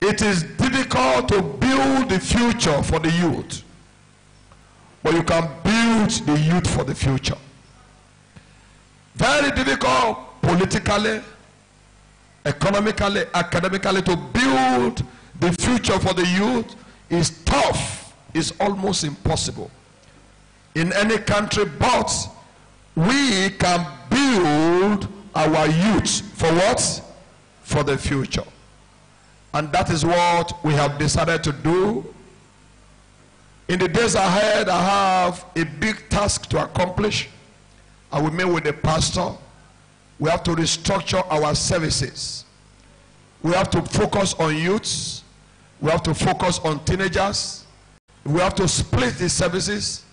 It is difficult to build the future for the youth, but you can build the youth for the future. Very difficult politically, economically, academically to build the future for the youth is tough, is almost impossible in any country, but we can build our youth for what? For the future. And that is what we have decided to do. In the days ahead, I have a big task to accomplish. I will meet with the pastor. We have to restructure our services. We have to focus on youths. We have to focus on teenagers. We have to split the services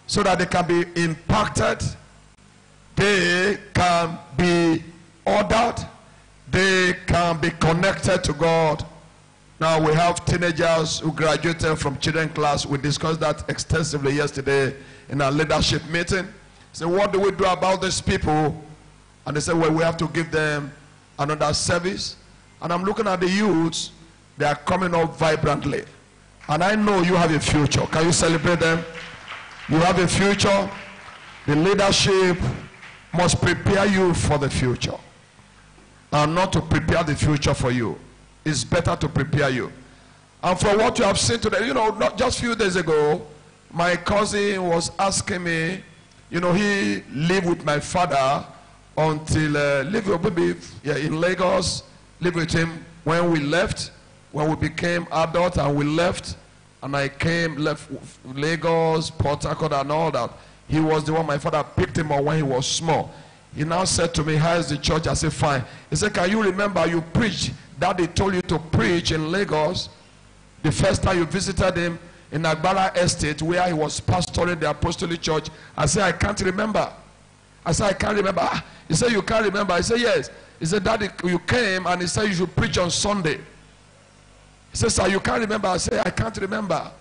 so that they can be impacted. They can be ordered. They can be connected to God. Now we have teenagers who graduated from children's class. We discussed that extensively yesterday in our leadership meeting. So what do we do about these people? And they said, well, we have to give them another service. And I'm looking at the youths. They are coming up vibrantly. And I know you have a future. Can you celebrate them? You have a future. The leadership must prepare you for the future, and not to prepare the future for you. It's better to prepare you. And for what you have seen today, you know, not just a few days ago, my cousin was asking me, you know, he lived with my father until, lived with maybe in Lagos, lived with him when we left, when we became adult and we left, and I left Lagos, Port Harcourt and all that. He was the one, my father picked him up when he was small. He now said to me, how is the church? I said, fine. He said, can you remember you preached? Daddy told you to preach in Lagos the first time you visited him in Agbara Estate where he was pastoring the Apostolic Church. I said, I can't remember. I said, I can't remember. Ah. He said, you can't remember. I said, yes. He said, Daddy, you came and he said you should preach on Sunday. He said, sir, you can't remember. I said, I can't remember.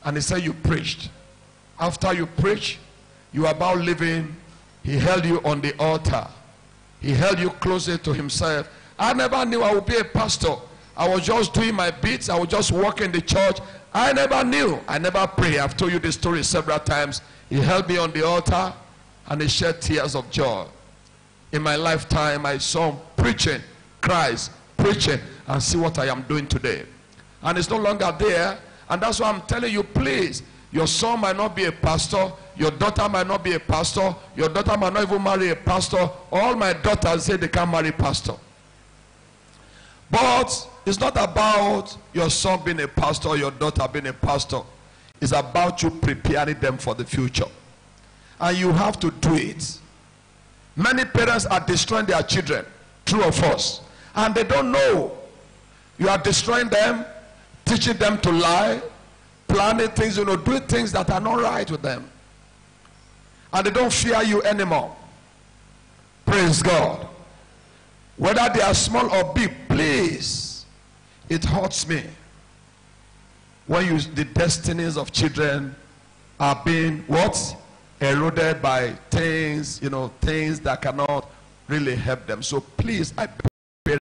And he said, you preached. After you preach, you are about leaving. He held you on the altar. He held you closer to himself. I never knew I would be a pastor. I was just doing my bits. I was just working in the church. I never knew. I never prayed. I've told you this story several times. He held me on the altar and he shed tears of joy. In my lifetime, I saw him preaching Christ, preaching, and see what I am doing today. And it's no longer there. And that's why I'm telling you, please, your son might not be a pastor. Your daughter might not be a pastor. Your daughter might not even marry a pastor. All my daughters say they can't marry a pastor. But it's not about your son being a pastor or your daughter being a pastor. It's about you preparing them for the future. And you have to do it. Many parents are destroying their children, true or false, and they don't know. You are destroying them, teaching them to lie, planning things, you know, doing things that are not right with them. And they don't fear you anymore. Praise God. Whether they are small or big, please, it hurts me when the destinies of children are being what? Eroded by things, you know, things that cannot really help them. So please, I beg